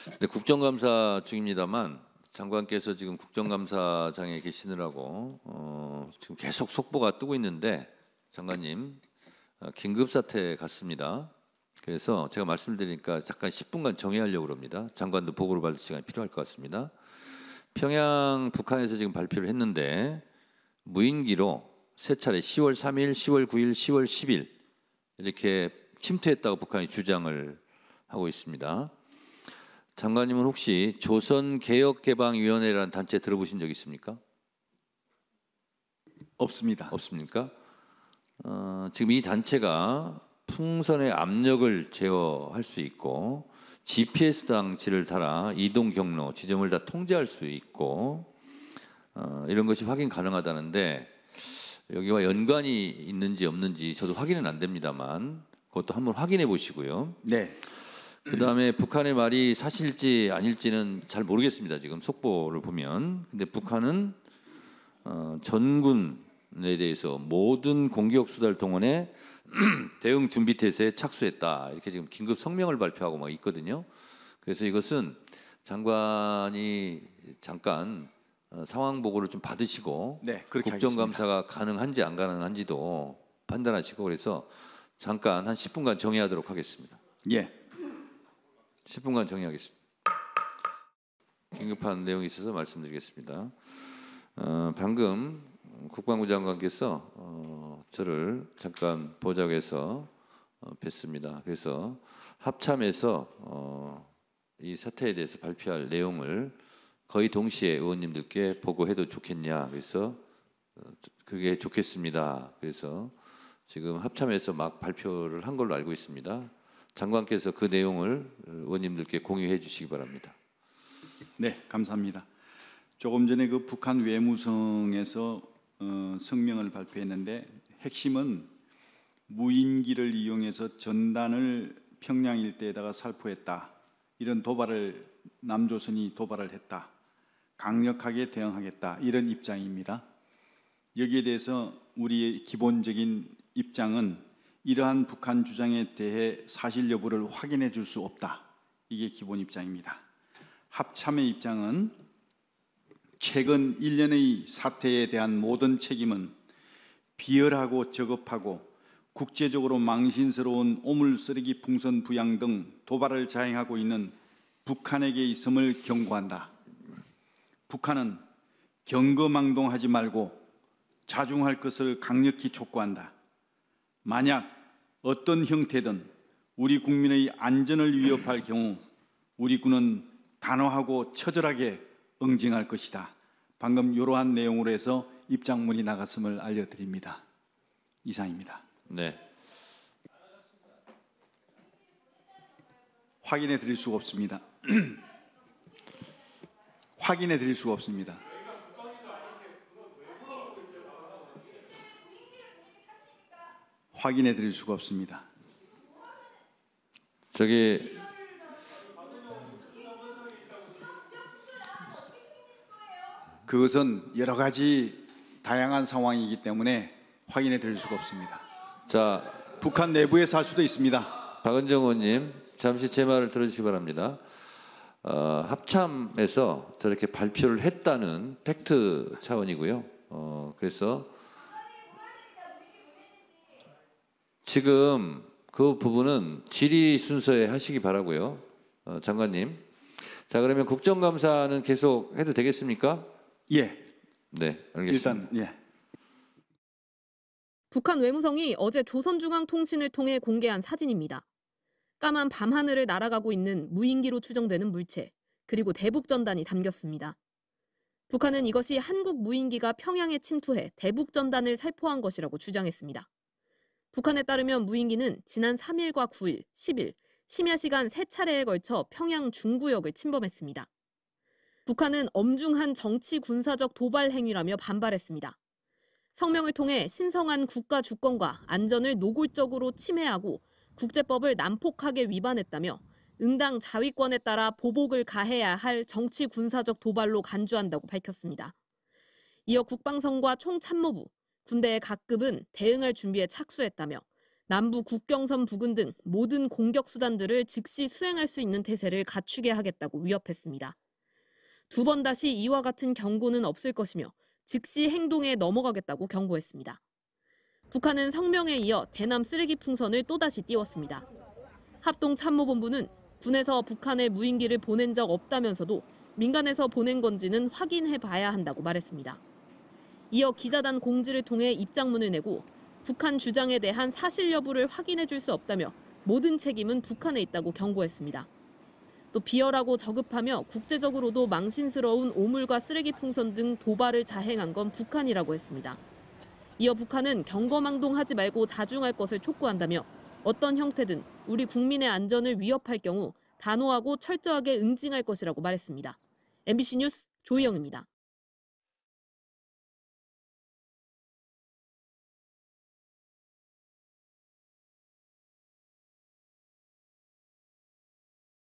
네, 국정감사 중입니다만 장관께서 지금 국정감사장에 계시느라고 지금 계속 속보가 뜨고 있는데 장관님 긴급 사태 같습니다. 그래서 제가 말씀드리니까 잠깐 10분간 정리하려고 합니다. 장관도 보고를 받을 시간이 필요할 것 같습니다. 평양 북한에서 지금 발표를 했는데 무인기로 세 차례 10월 3일, 10월 9일, 10월 10일 이렇게 침투했다고 북한이 주장을 하고 있습니다. 장관님은 혹시 조선개혁개방위원회라는 단체 들어보신 적 있습니까? 없습니다. 없습니까? 지금 이 단체가 풍선의 압력을 제어할 수 있고 GPS 장치를 달아 이동 경로, 지점을 다 통제할 수 있고 이런 것이 확인 가능하다는데 여기와 연관이 있는지 없는지 저도 확인은 안 됩니다만 그것도 한번 확인해 보시고요. 네. 그다음에 북한의 말이 사실지 아닐지는 잘 모르겠습니다. 지금 속보를 보면. 근데 북한은 전군에 대해서 모든 공격 수단을 동원해 대응 준비 태세에 착수했다. 이렇게 지금 긴급 성명을 발표하고 막 있거든요. 그래서 이것은 장관이 잠깐 상황 보고를 좀 받으시고 네, 그렇게 국정감사가 하겠습니다. 가능한지 안 가능한지도 판단하시고 그래서 잠깐 한 10분간 정의하도록 하겠습니다. 예. 10분간 정의하겠습니다. 긴급한 내용이 있어서 말씀드리겠습니다. 방금 국방부 장관께서 저를 잠깐 보자고 해서 뵀습니다. 그래서 합참에서 이 사태에 대해서 발표할 내용을 거의 동시에 의원님들께 보고해도 좋겠냐. 그래서 그게 좋겠습니다. 그래서 지금 합참에서 막 발표를 한 걸로 알고 있습니다. 장관께서 그 내용을 의원님들께 공유해 주시기 바랍니다. 네, 감사합니다. 조금 전에 그 북한 외무성에서 성명을 발표했는데 핵심은 무인기를 이용해서 전단을 평양 일대에다가 살포했다. 이런 도발을 남조선이 도발을 했다. 강력하게 대응하겠다. 이런 입장입니다. 여기에 대해서 우리의 기본적인 입장은 이러한 북한 주장에 대해 사실 여부를 확인해 줄 수 없다. 이게 기본 입장입니다. 합참의 입장은 최근 1년의 사태에 대한 모든 책임은 비열하고 저급하고 국제적으로 망신스러운 오물 쓰레기 풍선 부양 등 도발을 자행하고 있는 북한에게 있음을 경고한다. 북한은 경거망동하지 말고 자중할 것을 강력히 촉구한다. 만약 어떤 형태든 우리 국민의 안전을 위협할 경우 우리 군은 단호하고 처절하게 응징할 것이다. 방금 이러한 내용으로 해서 입장문이 나갔음을 알려드립니다. 이상입니다. 네. 확인해 드릴 수가 없습니다. 확인해 드릴 수가 없습니다. 확인해 드릴 수가 없습니다. 저기 그것은 여러 가지 다양한 상황이기 때문에 확인해 드릴 수가 없습니다. 자, 북한 내부에서 할 수도 있습니다. 박은정 의원님 잠시 제 말을 들어주시기 바랍니다. 합참에서 저렇게 발표를 했다는 팩트 차원이고요. 그래서 지금 그 부분은 질의 순서에 하시기 바라고요. 장관님. 자, 그러면 국정감사는 계속 해도 되겠습니까? 예. 네, 알겠습니다. 일단 예. 북한 외무성이 어제 조선중앙통신을 통해 공개한 사진입니다. 까만 밤하늘을 날아가고 있는 무인기로 추정되는 물체, 그리고 대북전단이 담겼습니다. 북한은 이것이 한국 무인기가 평양에 침투해 대북전단을 살포한 것이라고 주장했습니다. 북한에 따르면 무인기는 지난 3일과 9일, 10일, 심야 시간 3차례에 걸쳐 평양 중구역을 침범했습니다. 북한은 엄중한 정치 군사적 도발 행위라며 반발했습니다. 성명을 통해 신성한 국가 주권과 안전을 노골적으로 침해하고 국제법을 난폭하게 위반했다며 응당 자위권에 따라 보복을 가해야 할 정치 군사적 도발로 간주한다고 밝혔습니다. 이어 국방성과 총참모부, 군대의 각급은 대응할 준비에 착수했다며 남부 국경선 부근 등 모든 공격 수단들을 즉시 수행할 수 있는 태세를 갖추게 하겠다고 위협했습니다. 두 번 다시 이와 같은 경고는 없을 것이며 즉시 행동에 넘어가겠다고 경고했습니다. 북한은 성명에 이어 대남 쓰레기 풍선을 또다시 띄웠습니다. 합동참모본부는 군에서 북한에 무인기를 보낸 적 없다면서도 민간에서 보낸 건지는 확인해 봐야 한다고 말했습니다. 이어 기자단 공지를 통해 입장문을 내고 북한 주장에 대한 사실 여부를 확인해 줄 수 없다며 모든 책임은 북한에 있다고 경고했습니다. 또 비열하고 저급하며 국제적으로도 망신스러운 오물과 쓰레기 풍선 등 도발을 자행한 건 북한이라고 했습니다. 이어 북한은 경거망동하지 말고 자중할 것을 촉구한다며 어떤 형태든 우리 국민의 안전을 위협할 경우 단호하고 철저하게 응징할 것이라고 말했습니다. MBC 뉴스 조희영입니다.